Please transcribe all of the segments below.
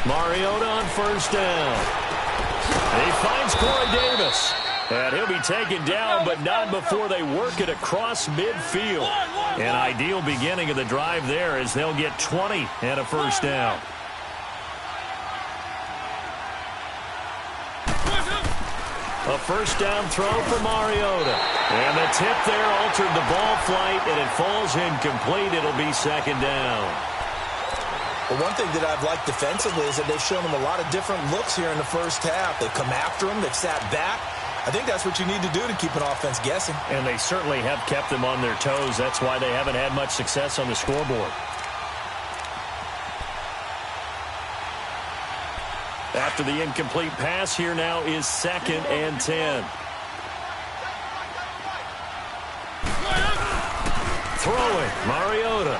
Mariota on first down. He finds Corey Davis. And he'll be taken down, but not before they work it across midfield. An ideal beginning of the drive there as they'll get 20 and a first down. A first down throw for Mariota. And the tip there altered the ball flight, and it falls incomplete. It'll be second down. Well, one thing that I've liked defensively is that they've shown them a lot of different looks here in the first half. They've come after him. They've sat back. I think that's what you need to do to keep an offense guessing. And they certainly have kept them on their toes. That's why they haven't had much success on the scoreboard. After the incomplete pass, here now is 2nd and 10. Throwing, Mariota.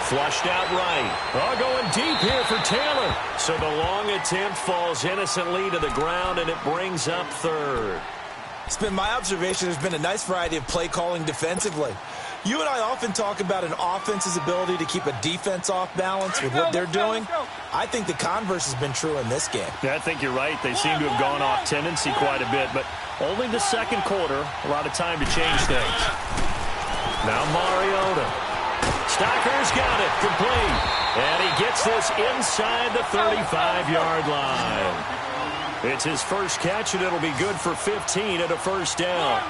Flushed out right. Oh, going deep here for Taylor. So the long attempt falls innocently to the ground, and it brings up 3rd. It's been my observation there's been a nice variety of play calling defensively. You and I often talk about an offense's ability to keep a defense off balance with what they're doing. I think the converse has been true in this game. Yeah, I think you're right. They seem to have gone off tendency quite a bit, but only the second quarter, a lot of time to change things. Now Mariota. Stocker's got it, complete. And he gets this inside the 35-yard line. It's his first catch, and it'll be good for 15 and a first down.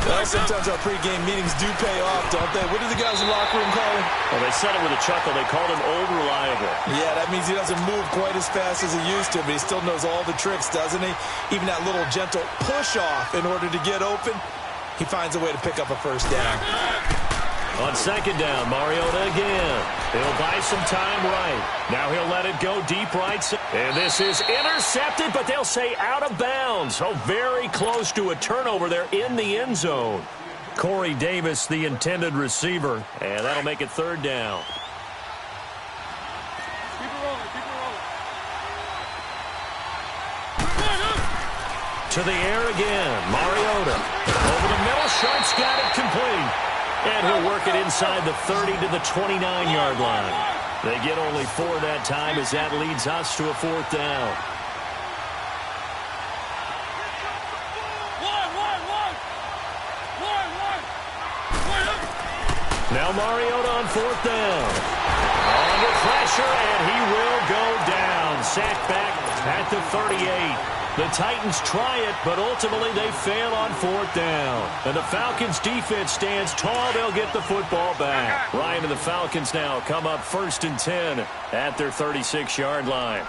Well, sometimes our pregame meetings do pay off, don't they? What do the guys in the locker room call him? Well, they said it with a chuckle. They called him Old Reliable. Yeah, that means he doesn't move quite as fast as he used to, but he still knows all the tricks, doesn't he? Even that little gentle push-off in order to get open, he finds a way to pick up a first down. On second down, Mariota again. He'll buy some time right. Now he'll let it go deep right. And this is intercepted, but they'll say out of bounds. So very close to a turnover there in the end zone. Corey Davis, the intended receiver. And that'll make it 3rd down. Keep it rolling, keep it rolling. To the air again, Mariota. Over the middle, Sharp's got it complete. And he'll work it inside the 30 to the 29-yard line. They get only 4 that time as that leads us to a 4th down. Now Mariota on 4th down. Under pressure, and he will go down. Sacked back at the 38. The Titans try it, but ultimately they fail on 4th down. And the Falcons' defense stands tall. They'll get the football back. Ryan and the Falcons now come up 1st and 10 at their 36-yard line.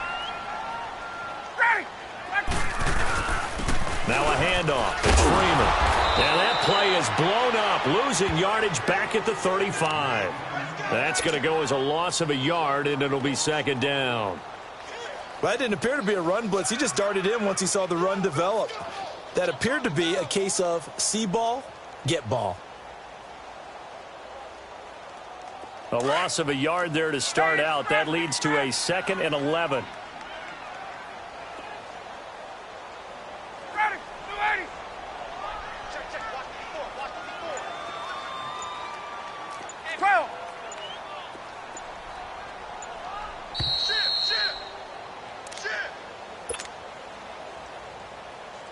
Now a handoff. It's Freeman. And that play is blown up, losing yardage back at the 35. That's going to go as a loss of a yard, and it'll be 2nd down. Well, that didn't appear to be a run blitz. He just darted in once he saw the run develop. That appeared to be a case of see ball, get ball. A loss of a yard there to start out. That leads to a 2nd and 11.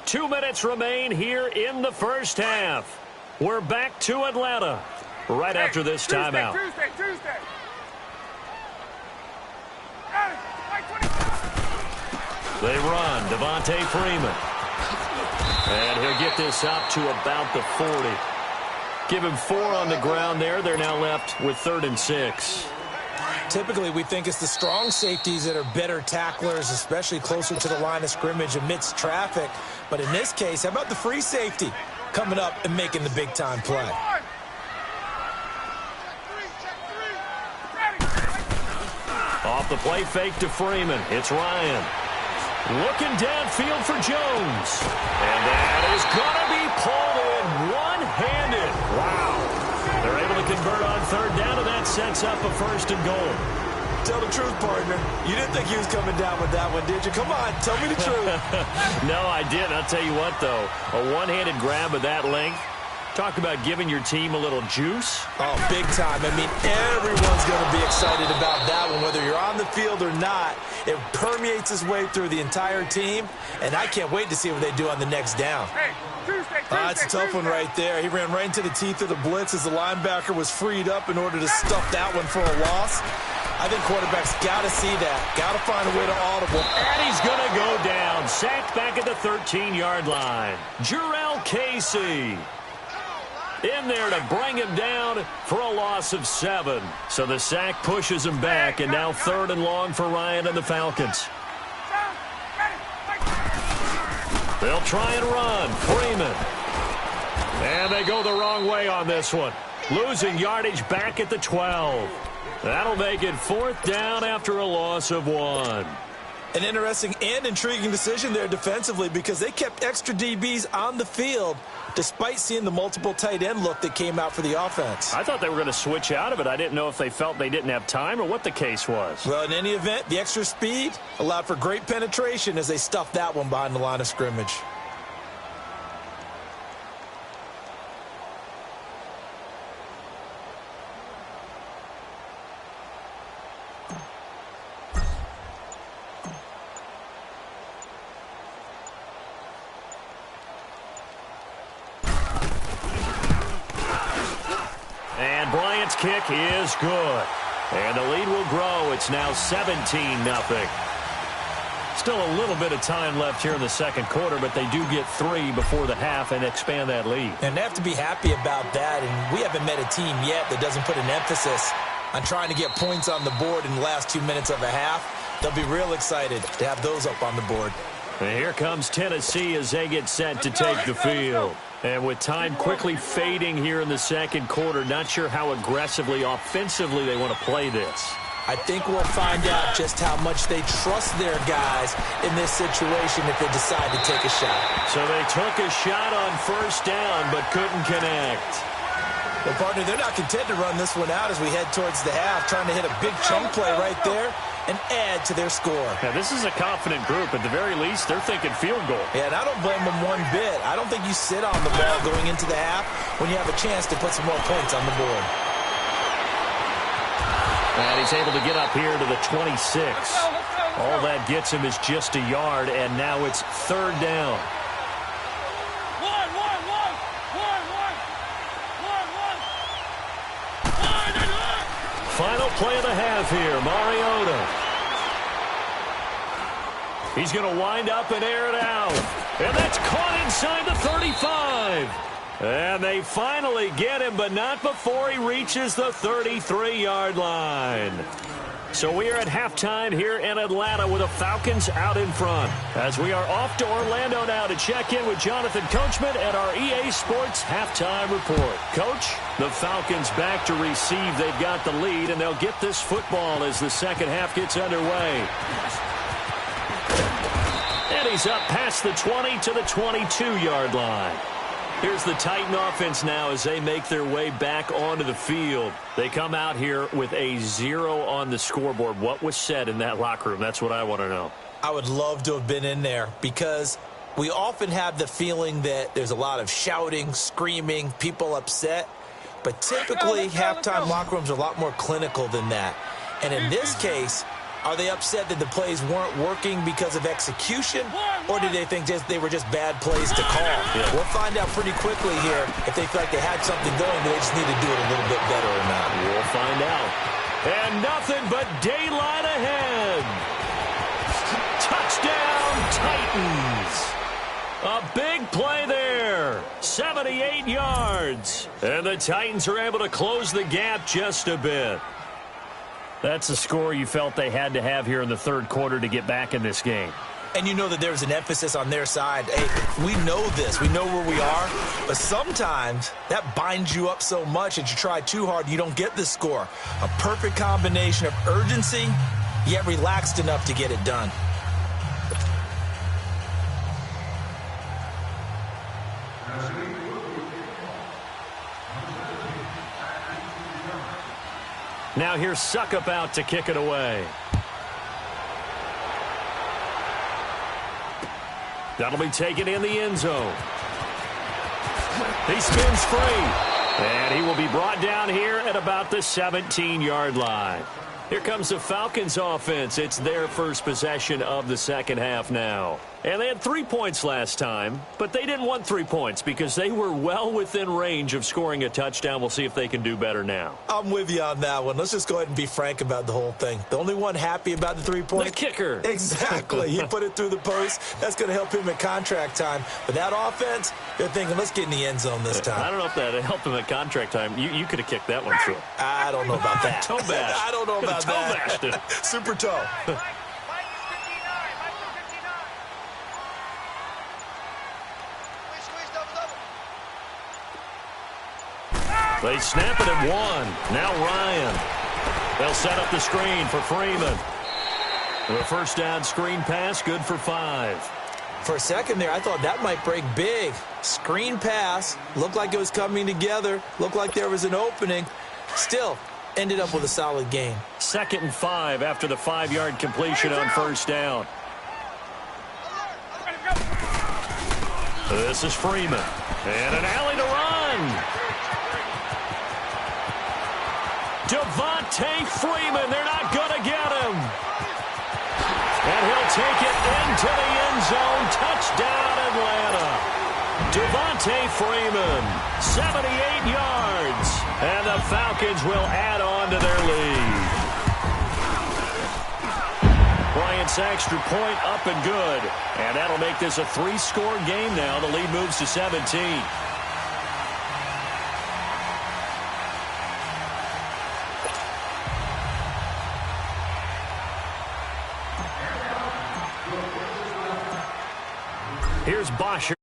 Two minutes remain here in the first half. We're back to Atlanta right after this timeout. Tuesday. They run, Devontae Freeman. And he'll get this up to about the 40. Give him 4 on the ground there. They're now left with 3rd and 6. Typically, we think it's the strong safeties that are better tacklers, especially closer to the line of scrimmage amidst traffic. But in this case, how about the free safety coming up and making the big-time play? Off the play fake to Freeman. It's Ryan. Looking downfield for Jones. And that is going to be pulled in one-handed. Wow. They're able to convert on 3rd down, and that sets up a 1st and goal. Tell the truth, partner. You didn't think he was coming down with that one, did you? Come on, tell me the truth. No, I didn't. I'll tell you what, though. A one-handed grab of that length. Talk about giving your team a little juice. Oh, big time. I mean, everyone's going to be excited about that one, whether you're on the field or not. It permeates its way through the entire team, and I can't wait to see what they do on the next down. Hey, Tuesday. That's a tough one right there. He ran right into the teeth of the blitz as the linebacker was freed up in order to stuff that one for a loss. I think quarterbacks got to see that. Got to find a way to audible. And he's going to go down. Sacked back at the 13-yard line. Jarrell Casey in there to bring him down for a loss of 7. So the sack pushes him back, and now 3rd and long for Ryan and the Falcons. They'll try and run. Freeman. And they go the wrong way on this one. Losing yardage back at the 12. That'll make it 4th down after a loss of 1. An interesting and intriguing decision there defensively because they kept extra DBs on the field despite seeing the multiple tight end look that came out for the offense. I thought they were going to switch out of it. I didn't know if they felt they didn't have time or what the case was. Well, in any event, the extra speed allowed for great penetration as they stuffed that one behind the line of scrimmage. Bryant's kick is good. And the lead will grow. It's now 17-0. Still a little bit of time left here in the second quarter, but they do get 3 before the half and expand that lead. And they have to be happy about that. And we haven't met a team yet that doesn't put an emphasis on trying to get points on the board in the last 2 minutes of a half. They'll be real excited to have those up on the board. And here comes Tennessee as they get set to take the field. And with time quickly fading here in the second quarter, not sure how aggressively, offensively they want to play this. I think we'll find out just how much they trust their guys in this situation if they decide to take a shot. So they took a shot on 1st down but couldn't connect. Well, partner, they're not content to run this one out as we head towards the half, trying to hit a big chunk play right there and add to their score. Now, this is a confident group. At the very least, they're thinking field goal. Yeah, and I don't blame them one bit. I don't think you sit on the ball going into the half when you have a chance to put some more points on the board. And he's able to get up here to the 26. All that gets him is just a yard, and now it's 3rd down. Final play of the half here, Mariota. He's going to wind up and air it out. And that's caught inside the 35. And they finally get him, but not before he reaches the 33-yard line. So we are at halftime here in Atlanta with the Falcons out in front. As we are off to Orlando now to check in with Jonathan Coachman at our EA Sports Halftime Report. Coach, the Falcons back to receive. They've got the lead, and they'll get this football as the second half gets underway. And he's up past the 20 to the 22-yard line. Here's the Titan offense now as they make their way back onto the field. They come out here with a 0 on the scoreboard. What was said in that locker room? That's what I want to know. I would love to have been in there because we often have the feeling that there's a lot of shouting, screaming, people upset. But typically, halftime locker rooms are a lot more clinical than that. And in this case, are they upset that the plays weren't working because of execution, or did they think they were just bad plays to call? Yeah. We'll find out pretty quickly here if they feel like they had something going, but they just need to do it a little bit better or not. We'll find out. And nothing but daylight ahead. Touchdown, Titans. A big play there. 78 yards. And the Titans are able to close the gap just a bit. That's the score you felt they had to have here in the third quarter to get back in this game. And you know that there's an emphasis on their side. Hey, we know this. We know where we are. But sometimes that binds you up so much that you try too hard, you don't get the score. A perfect combination of urgency, yet relaxed enough to get it done. Now here's Suckup out to kick it away. That'll be taken in the end zone. He spins free. And he will be brought down here at about the 17-yard line. Here comes the Falcons offense. It's their first possession of the second half now. And they had 3 points last time, but they didn't want 3 points because they were well within range of scoring a touchdown. We'll see if they can do better now. I'm with you on that one. Let's just go ahead and be frank about the whole thing. The only one happy about the 3 points? The kicker. Exactly. He put it through the post. That's going to help him at contract time. But that offense, they're thinking, let's get in the end zone this time. I don't know if that helped him at contract time. You could have kicked that one through. I don't know about that. Toe bash. I don't know about toe that. Bashed it. Super toe. They snap it at 1. Now Ryan. They'll set up the screen for Freeman. The first down screen pass, good for 5. For a second there, I thought that might break big. Screen pass. Looked like it was coming together. Looked like there was an opening. Still, ended up with a solid game. 2nd and 5 after the 5-yard completion on first down. This is Freeman. And an alley to run. Devontae Freeman, they're not going to get him. And he'll take it into the end zone. Touchdown, Atlanta. Devontae Freeman, 78 yards. And the Falcons will add on to their lead. Bryant's extra point up and good. And that'll make this a 3-score game now. The lead moves to 17. Here's Bosher.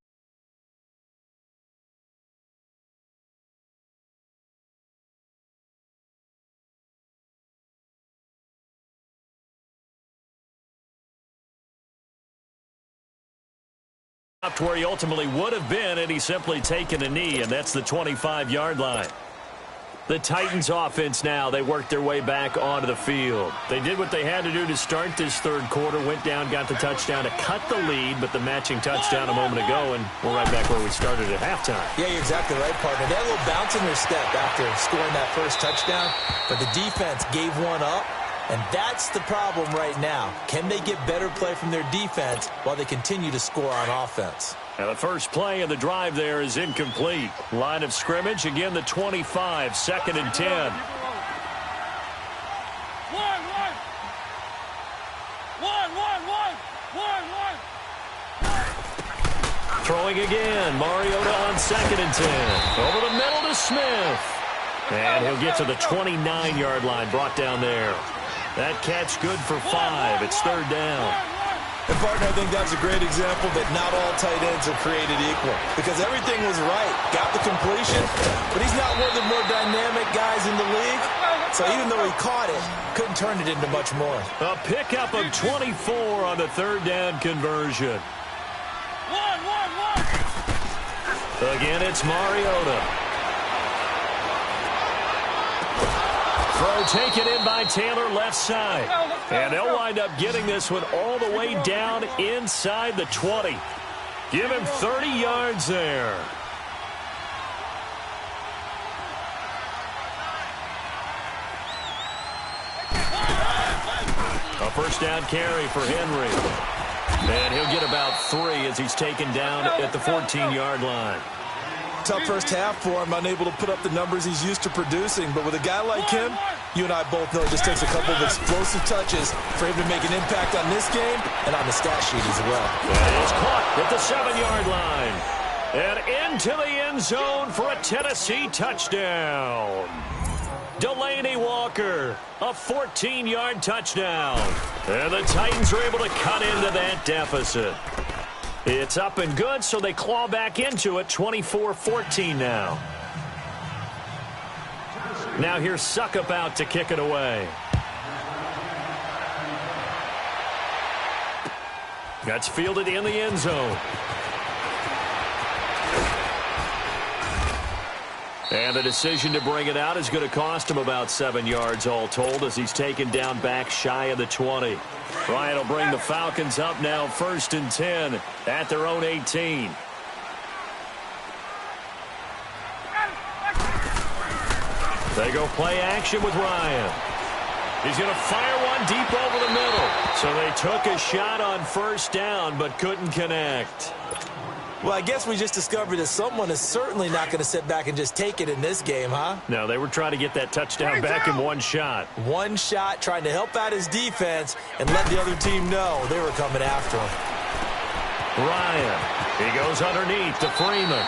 Up to where he ultimately would have been, and he's simply taken a knee, and that's the 25-yard line. The Titans offense now, they worked their way back onto the field. They did what they had to do to start this third quarter, went down, got the touchdown to cut the lead, but the matching touchdown a moment ago, and we're right back where we started at halftime. Yeah, you're exactly right, partner. They had a little bounce in their step after scoring that first touchdown, but the defense gave one up, and that's the problem right now. Can they get better play from their defense while they continue to score on offense? Now the first play of the drive there is incomplete. Line of scrimmage, again the 25, 2nd and 10. Throwing again, Mariota on 2nd and 10. Over the middle to Smith. And he'll get to the 29-yard line, brought down there. That catch good for 5. It's 3rd down. And, partner, I think that's a great example that not all tight ends are created equal because everything was right. Got the completion, but he's not one of the more dynamic guys in the league. So even though he caught it, couldn't turn it into much more. A pickup of 24 on the 3rd down conversion. Again, it's Mariota. Throw taken in by Taylor left side. And they'll wind up getting this one all the way down inside the 20. Give him 30 yards there. A first down carry for Henry. And he'll get about 3 as he's taken down at the 14-yard line. Tough first half for him, unable to put up the numbers he's used to producing. But with a guy like him, you and I both know it just takes a couple of explosive touches for him to make an impact on this game and on the stat sheet as well. And he's caught at the 7-yard line. And into the end zone for a Tennessee touchdown. Delaney Walker, a 14-yard touchdown. And the Titans are able to cut into that deficit. It's up and good, so they claw back into it, 24-14 now. Now here's Suckup out to kick it away. That's fielded in the end zone. And the decision to bring it out is going to cost him about 7 yards all told as he's taken down back shy of the 20. Bryant will bring the Falcons up now 1st and 10 at their own 18. They go play action with Ryan. He's going to fire one deep over the middle. So they took a shot on 1st down but couldn't connect. Well, I guess we just discovered that someone is certainly not going to sit back and just take it in this game, huh? No, they were trying to get that touchdown back in one shot. One shot, trying to help out his defense and let the other team know they were coming after him. Ryan, he goes underneath to Freeman.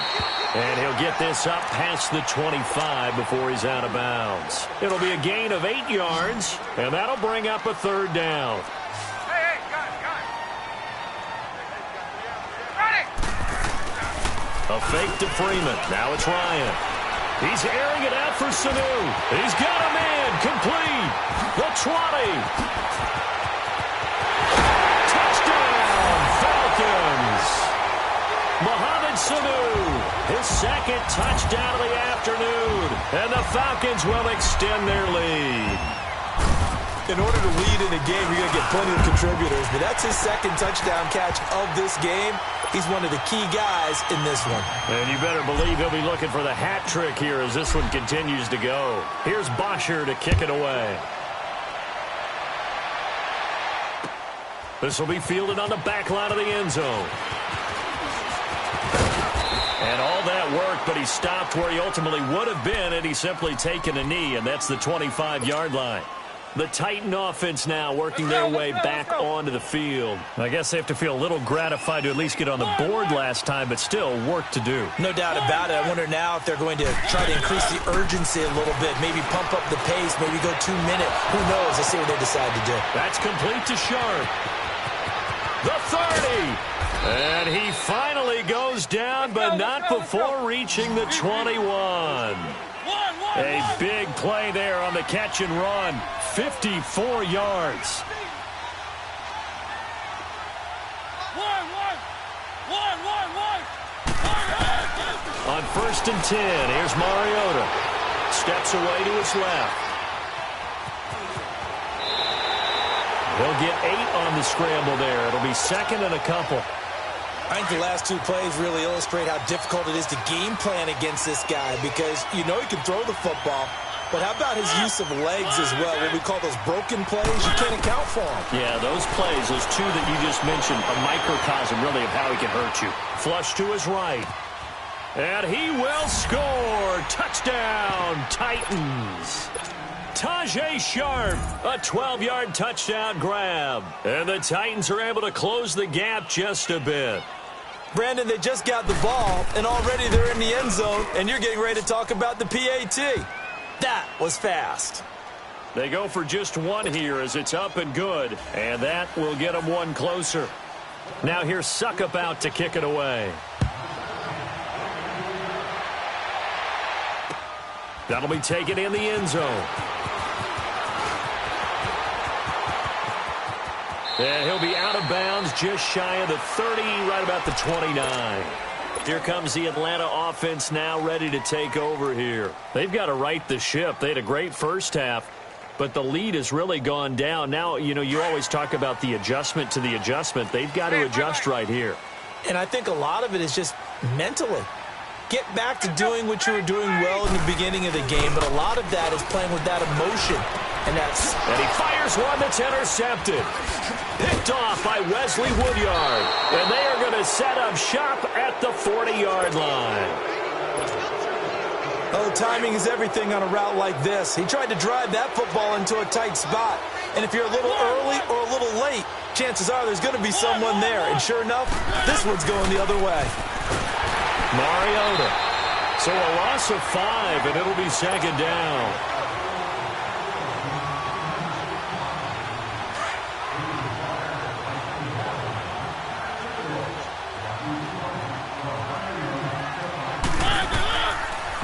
And he'll get this up past the 25 before he's out of bounds. It'll be a gain of 8 yards, and that'll bring up a 3rd down. Hey, got it. A fake to Freeman. Now it's Ryan. He's airing it out for Sanu. He's got a man. Complete. The 20. Touchdown, Falcons. Mohamed Sanu. His 2nd touchdown of the afternoon. And the Falcons will extend their lead. In order to lead in a game, you're going to get plenty of contributors. But that's his 2nd touchdown catch of this game. He's one of the key guys in this one. And you better believe he'll be looking for the hat trick here as this one continues to go. Here's Bosher to kick it away. This will be fielded on the back line of the end zone. And all that worked, but he stopped where he ultimately would have been had he simply taken a knee, and that's the 25-yard line. The Titan offense now working their way back onto the field. I guess they have to feel a little gratified to at least get on the board last time, but still work to do. No doubt about it. I wonder now if they're going to try to increase the urgency a little bit, maybe pump up the pace, maybe go 2 minute. Who knows? Let's see what they decide to do. That's complete to Sharp. The 30. And he finally goes down, but not before reaching the 21. A big play there on the catch and run. 54 yards. On 1st and 10, here's Mariota. Steps away to his left. They'll get 8 on the scramble there. It'll be 2nd and a couple. I think the last 2 plays really illustrate how difficult it is to game plan against this guy because you know he can throw the football, but how about his use of legs as well? What we call those broken plays, you can't account for them. Yeah, those plays, those 2 that you just mentioned, a microcosm really of how he can hurt you. Flush to his right. And he will score. Touchdown, Titans. Tajay Sharp, a 12-yard touchdown grab. And the Titans are able to close the gap just a bit. Brandon, they just got the ball, and already they're in the end zone, and you're getting ready to talk about the PAT. That was fast. They go for just 1 here as it's up and good, and that will get them 1 closer. Now here's Suckup out to kick it away. That'll be taken in the end zone. And he'll be out of bounds just shy of the 30, right about the 29. Here comes the Atlanta offense now ready to take over here. They've got to right the ship. They had a great first half, but the lead has really gone down. Now, you know, you always talk about the adjustment to the adjustment. They've got to adjust right here. And I think a lot of it is just mentally. Get back to doing what you were doing well in the beginning of the game, but a lot of that is playing with that emotion. And he fires one that's intercepted. Picked off by Wesley Woodyard. And they are going to set up shop at the 40-yard line. Oh, timing is everything on a route like this. He tried to drive that football into a tight spot. And if you're a little early or a little late, chances are there's going to be someone there. And sure enough, this one's going the other way. Mariota. So a loss of 5, and it'll be 2nd down.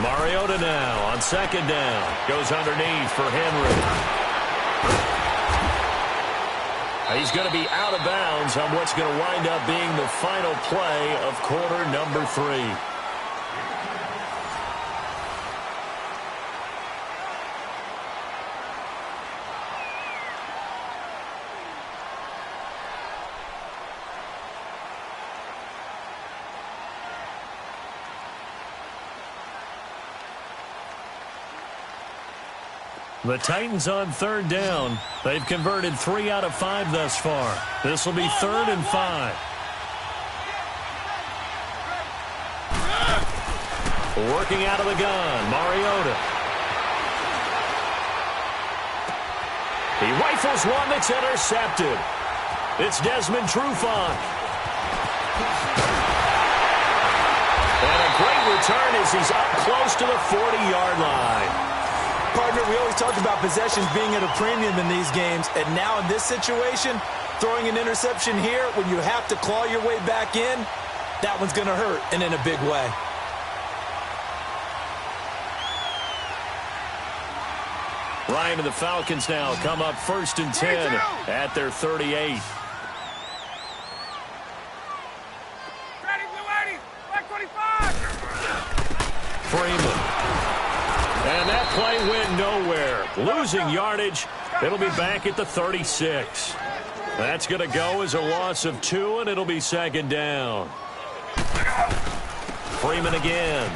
Mariota now on 2nd down. Goes underneath for Henry. He's going to be out of bounds on what's going to wind up being the final play of quarter number 3. The Titans on third down. They've converted 3 out of 5 thus far. This will be 3rd and 5. Working out of the gun, Mariota. He rifles one that's intercepted. It's Desmond Trufant. And a great return as he's up close to the 40-yard line. Partner, we always talk about possessions being at a premium in these games, and now in this situation, throwing an interception here when you have to claw your way back in, that one's going to hurt, and in a big way. Ryan and the Falcons now come up 1st and 10 at their 38. Freeman. And that play went nowhere. Losing yardage. It'll be back at the 36. That's going to go as a loss of 2, and it'll be 2nd down. Freeman again.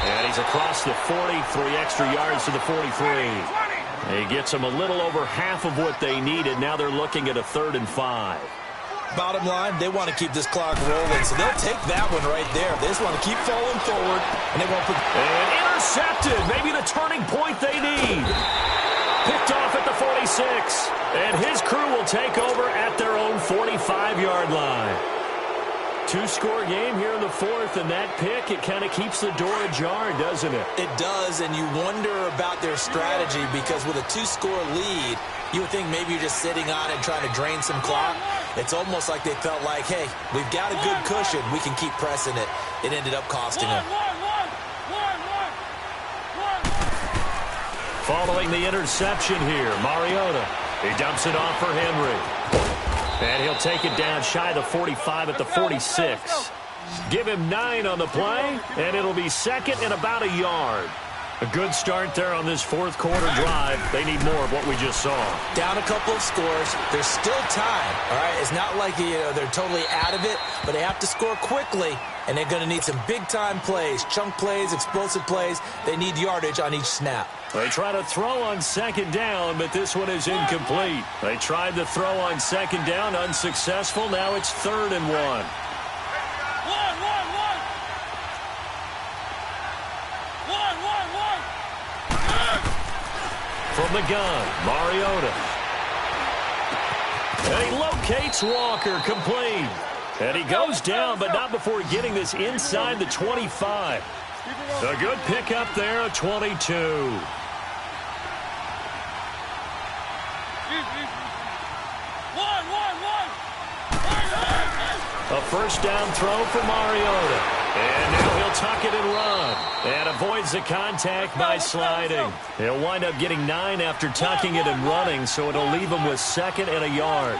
And he's across the 40, 3 extra yards to the 43. He gets them a little over half of what they needed. Now they're looking at a 3rd and 5. Bottom line, they want to keep this clock rolling, so they'll take that one right there. They just want to keep falling forward, and they won't put... And intercepted. Maybe the turning point they need. Picked off at the 46. And his crew will take over at their own 45-yard line. 2-score game here in the 4th, and that pick, it kind of keeps the door ajar, doesn't it? It does, and you wonder about their strategy, because with a 2-score lead, you would think maybe you're just sitting on it trying to drain some clock. It's almost like they felt like, hey, we've got a good cushion. We can keep pressing it. It ended up costing them. Following the interception here, Mariota. He dumps it off for Henry. And he'll take it down shy of the 45 at the 46. Give him 9 on the play, and it'll be 2nd and about a yard. A good start there on this 4th quarter drive. They need more of what we just saw. Down a couple of scores. There's still time, all right? It's not like they're totally out of it, but they have to score quickly, and they're going to need some big-time plays, chunk plays, explosive plays. They need yardage on each snap. They try to throw on 2nd down, but this one is incomplete. They tried to throw on 2nd down, unsuccessful. Now it's 3rd and 1. From the gun, Mariota. And he locates Walker, complete. And he goes down, but not before getting this inside the 25. A good pickup there, a 22. A 1st down throw for Mariota. And now he'll tuck it and run. And avoids the contact by sliding. He'll wind up getting 9 after tucking it and running, so it'll leave him with 2nd and a yard.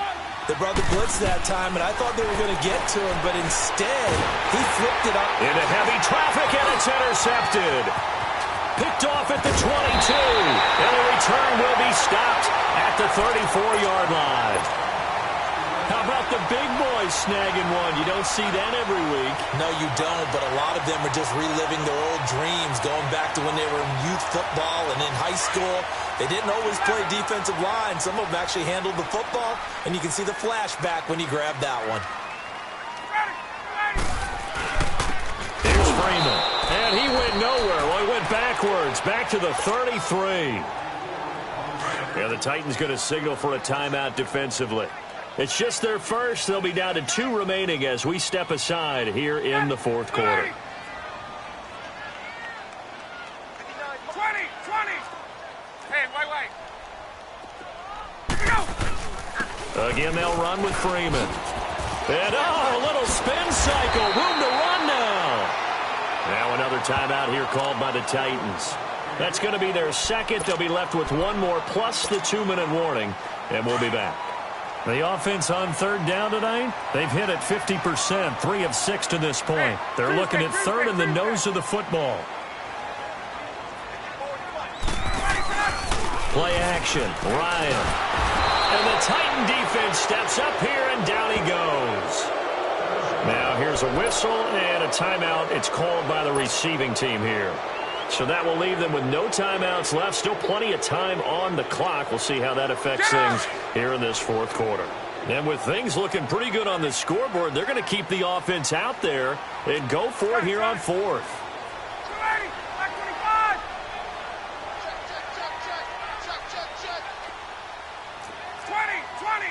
They brought the blitz that time, and I thought they were going to get to him, but instead, he flipped it up. Into heavy traffic, and it's intercepted. Picked off at the 22. And the return will be stopped at the 34-yard line. How about the big boys snagging one? You don't see that every week. No, you don't, but a lot of them are just reliving their old dreams, going back to when they were in youth football and in high school. They didn't always play defensive line. Some of them actually handled the football, and you can see the flashback when he grabbed that one. Here's Freeman, and he went nowhere. Well, he went backwards, back to the 33. Yeah, the Titans going to signal for a timeout defensively. It's just their first. They'll be down to 2 remaining as we step aside here in the 4th quarter. 20. Hey, wait. Again, they'll run with Freeman. And, a little spin cycle. Room to run now. Now another timeout here called by the Titans. That's going to be their 2nd. They'll be left with 1 more plus the 2-minute warning, and we'll be back. The offense on 3rd down tonight, they've hit at 50%, 3 of 6 to this point. They're looking at 3rd in the nose of the football. Play action, Ryan. And the Titan defense steps up here, and down he goes. Now here's a whistle and a timeout. It's called by the receiving team here. So that will leave them with no timeouts left. Still plenty of time on the clock. We'll see how that affects things here in this fourth quarter. And with things looking pretty good on the scoreboard, they're going to keep the offense out there and go for it here on fourth. 20.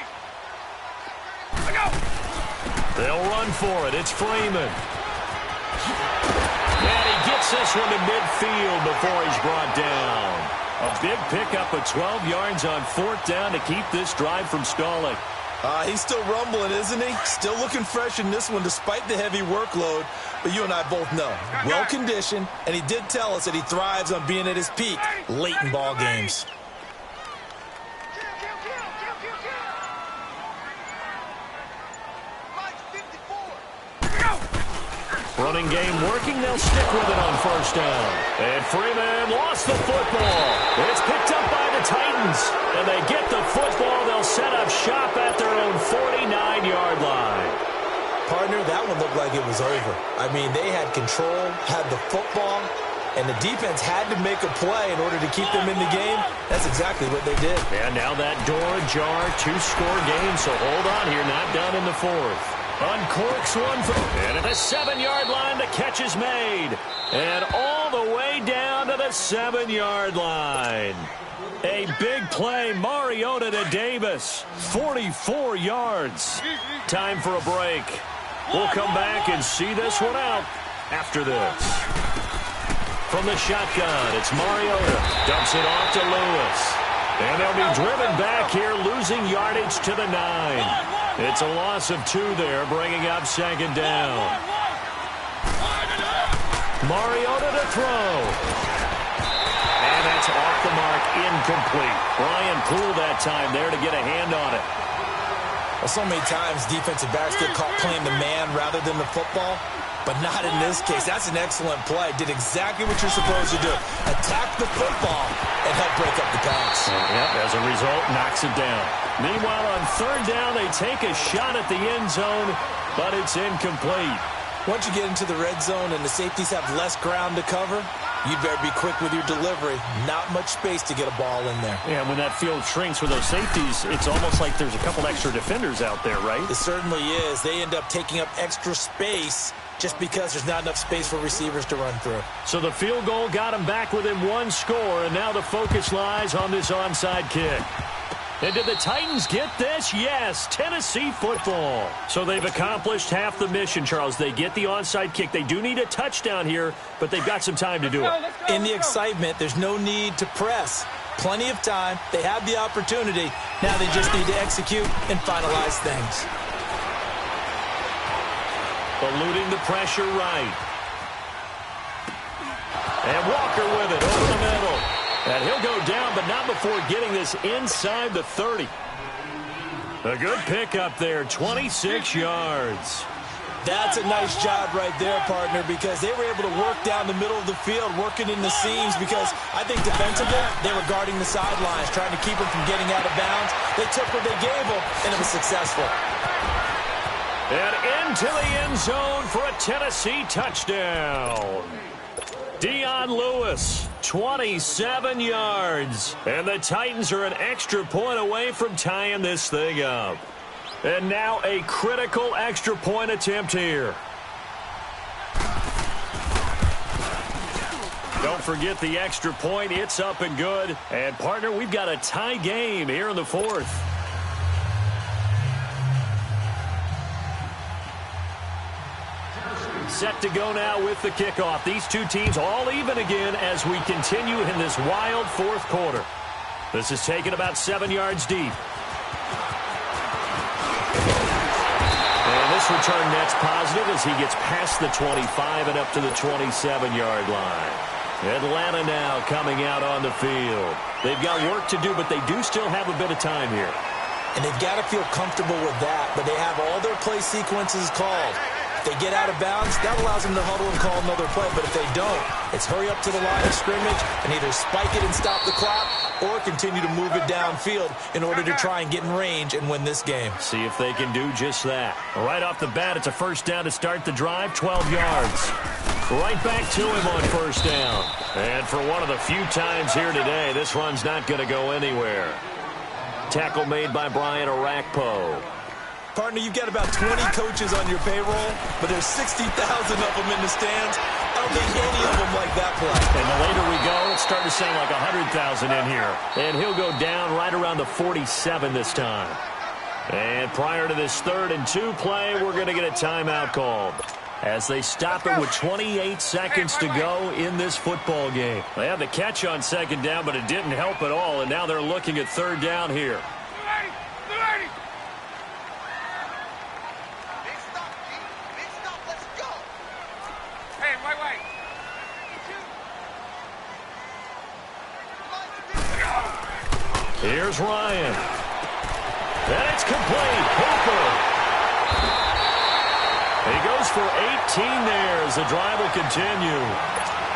They'll run for it. It's Freeman. And he gets this one to midfield before he's brought down. A big pickup of 12 yards on fourth down to keep this drive from stalling. He's still rumbling, isn't he? Still looking fresh in this one despite the heavy workload. But you and I both know, well-conditioned, and he did tell us that he thrives on being at his peak late in ball games. Running game working. They'll stick with it on first down. And Freeman lost the football. It's picked up by the Titans. And they get the football. They'll set up shop at their own 49-yard line. Partner, that one looked like it was over. I mean, they had control, had the football, and the defense had to make a play in order to keep them in the game. That's exactly what they did. And now that door ajar, two-score game. So hold on here, not done in the fourth. Uncorks one from, and at the 7-yard line, the catch is made. And all the way down to the 7-yard line. A big play, Mariota to Davis, 44 yards. Time for a break. We'll come back and see this one out after this. From the shotgun, it's Mariota. Dumps it off to Lewis. And they'll be driven back here, losing yardage to the 9. It's a loss of 2 there, bringing up second down. Mariota to throw. And that's off the mark, incomplete. Brian Poole that time there to get a hand on it. Well, so many times defensive backs get caught playing the man rather than the football, but not in this case. That's an excellent play. Did exactly what you're supposed to do. Attack the football and help break up the pass. Yep, as a result, knocks it down. Meanwhile, on third down, they take a shot at the end zone, but it's incomplete. Once you get into the red zone and the safeties have less ground to cover, you'd better be quick with your delivery. Not much space to get a ball in there. Yeah, when that field shrinks with those safeties, it's almost like there's a couple extra defenders out there, right? It certainly is. They end up taking up extra space just because there's not enough space for receivers to run through. So the field goal got them back within 1 score, and now the focus lies on this onside kick. And did the Titans get this? Yes, Tennessee football. So they've accomplished half the mission, Charles. They get the onside kick. They do need a touchdown here, but they've got some time to do it. In the excitement, there's no need to press. Plenty of time. They have the opportunity. Now they just need to execute and finalize things. Eluding the pressure right. And Walker with it over the middle. And he'll go down, but not before getting this inside the 30. A good pickup there, 26 yards. That's a nice job right there, partner, because they were able to work down the middle of the field, working in the seams, because I think defensively, they were guarding the sidelines, trying to keep them from getting out of bounds. They took what they gave them, and it was successful. And into the end zone for a Tennessee touchdown. Dion Lewis, 27 yards. And the Titans are an extra point away from tying this thing up. And now a critical extra point attempt here. Don't forget the extra point. It's up and good. And, partner, we've got a tie game here in the fourth. Set to go now with the kickoff. These two teams all even again as we continue in this wild fourth quarter. This is taken about 7 yards deep. And this return net's positive as he gets past the 25 and up to the 27-yard line. Atlanta now coming out on the field. They've got work to do, but they do still have a bit of time here. And they've got to feel comfortable with that, but they have all their play sequences called. If they get out of bounds, that allows them to huddle and call another play. But if they don't, it's hurry up to the line of scrimmage and either spike it and stop the clock or continue to move it downfield in order to try and get in range and win this game. See if they can do just that. Right off the bat, it's a first down to start the drive, 12 yards. Right back to him on first down. And for one of the few times here today, this run's not going to go anywhere. Tackle made by Brian Orakpo. Partner, you've got about 20 coaches on your payroll, but there's 60,000 of them in the stands. I don't think any of them like that play. And the later we go, it's starting to sound like 100,000 in here. And he'll go down right around the 47 this time. And prior to this 3rd and 2 play, we're going to get a timeout called as they stop it with 28 seconds to go in this football game. They had the catch on 2nd down, but it didn't help at all, and now they're looking at 3rd down here. Here's Ryan. And it's complete. Hooper. He goes for 18 there as the drive will continue.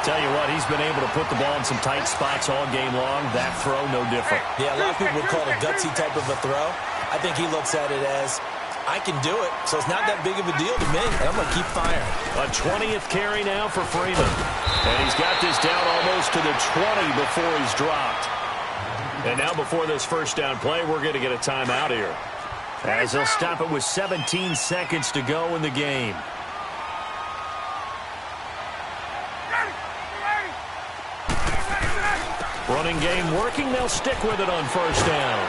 Tell you what, he's been able to put the ball in some tight spots all game long. That throw, no different. Yeah, a lot of people would call it a gutsy type of a throw. I think he looks at it as, I can do it, so it's not that big of a deal to me. I'm going to keep firing. A 20th carry now for Freeman. And he's got this down almost to the 20 before he's dropped. And now before this first down play, we're going to get a timeout here, as they'll stop it with 17 seconds to go in the game. Running game working. They'll stick with it on first down.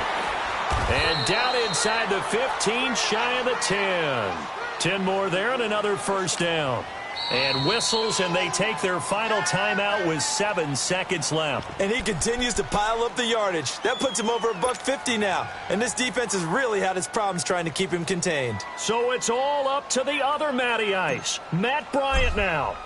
And down inside the 15, shy of the 10. 10 more there and another first down. And whistles, and they take their final timeout with 7 seconds left. And he continues to pile up the yardage. That puts him over $150 now. And this defense has really had its problems trying to keep him contained. So it's all up to the other Matty Ice, Matt Bryant now.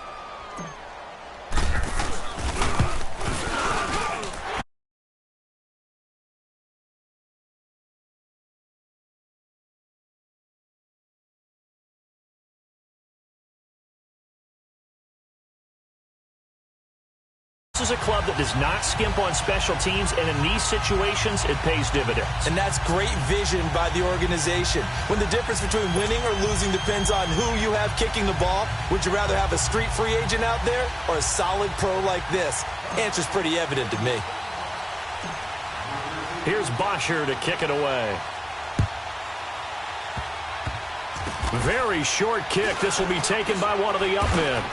This is a club that does not skimp on special teams, and in these situations, it pays dividends. And that's great vision by the organization. When the difference between winning or losing depends on who you have kicking the ball, would you rather have a street free agent out there or a solid pro like this? Answer's pretty evident to me. Here's Bosher to kick it away. Very short kick. This will be taken by one of the up men.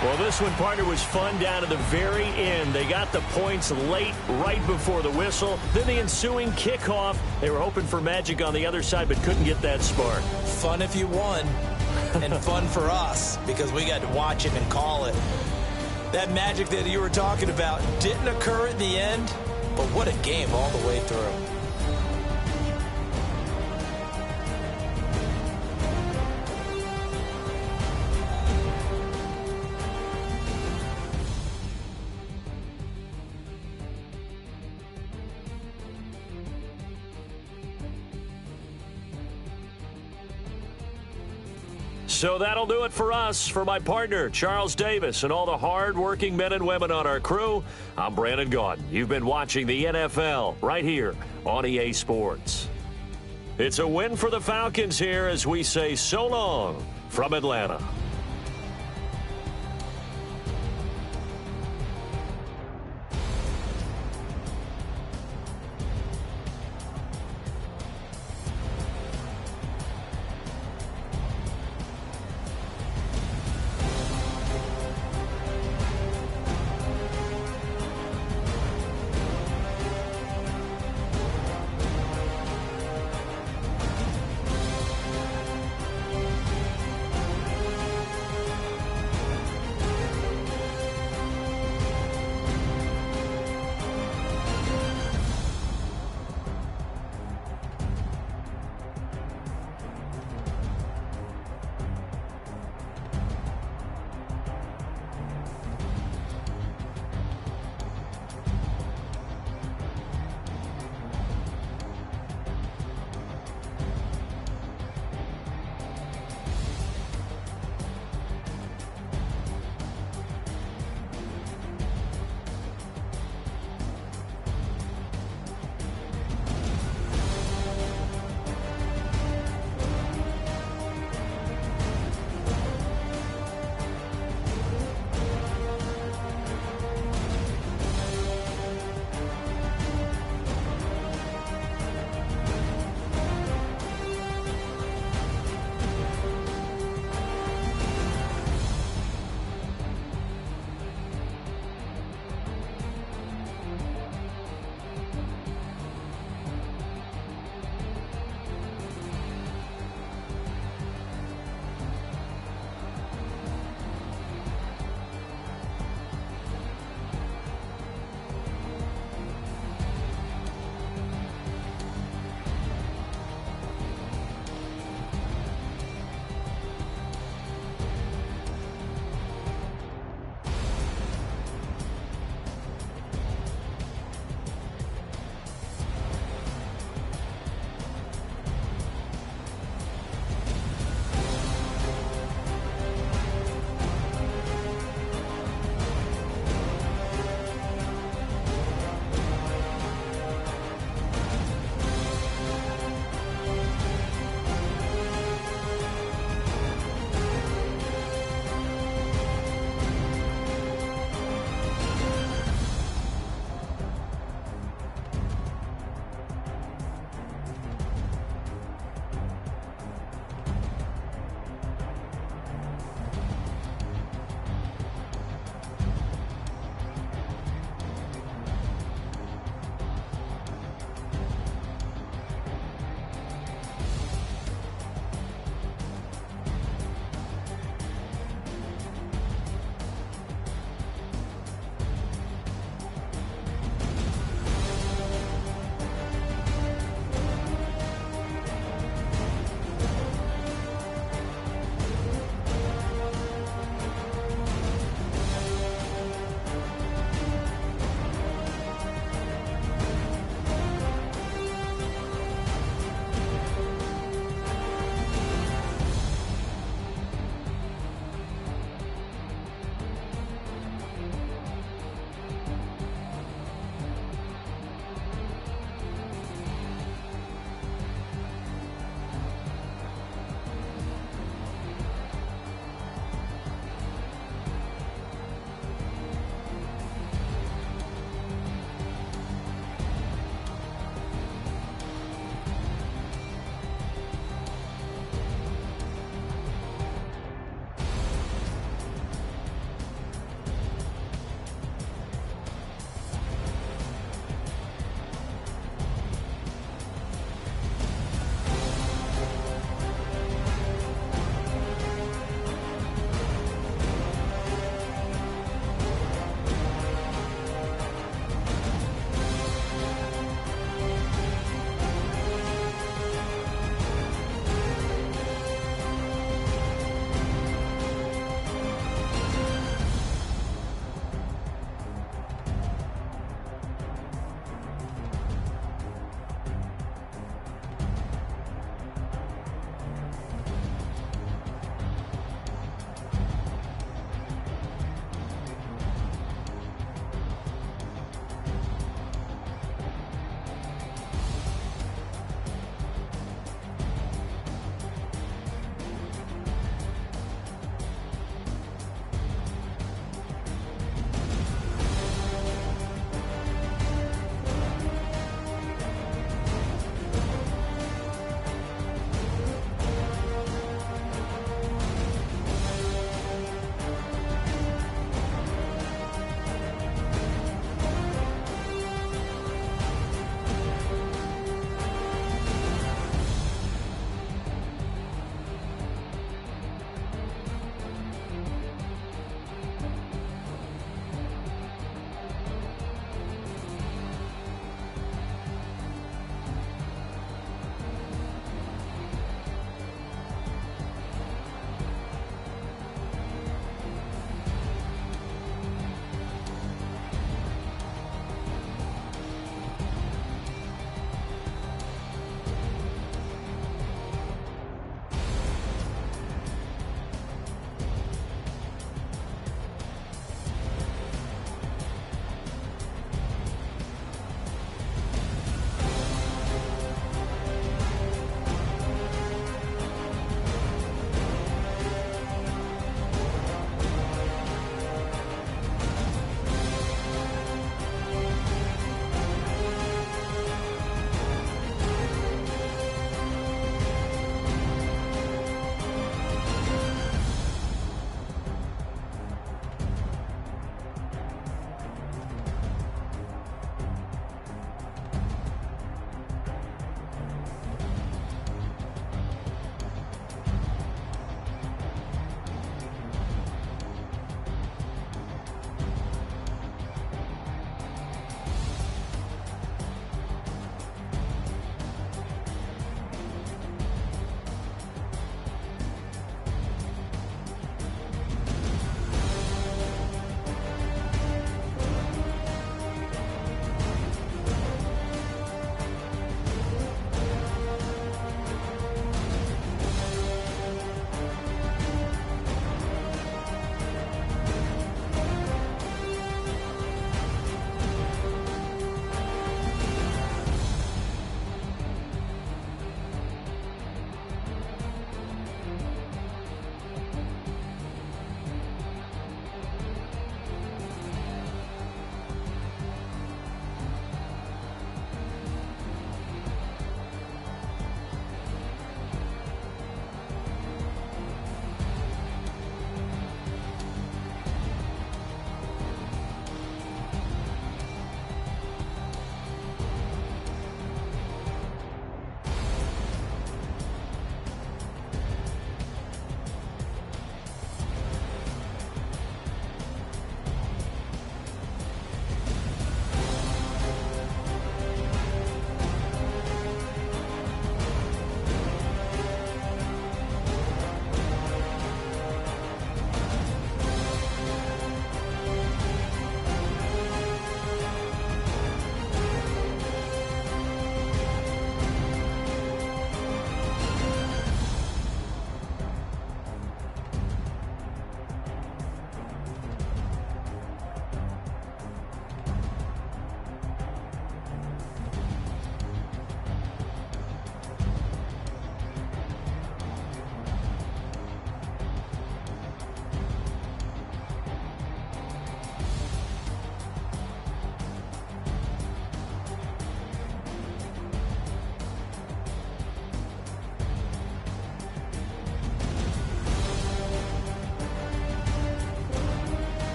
Well, this one, partner, was fun down to the very end. They got the points late, right before the whistle. Then the ensuing kickoff. They were hoping for magic on the other side, but couldn't get that spark. Fun if you won, and fun for us, because we got to watch it and call it. That magic that you were talking about didn't occur at the end, but what a game all the way through. So that'll do it for us. For my partner, Charles Davis, and all the hard-working men and women on our crew, I'm Brandon Gaudin. You've been watching the NFL right here on EA Sports. It's a win for the Falcons here as we say so long from Atlanta.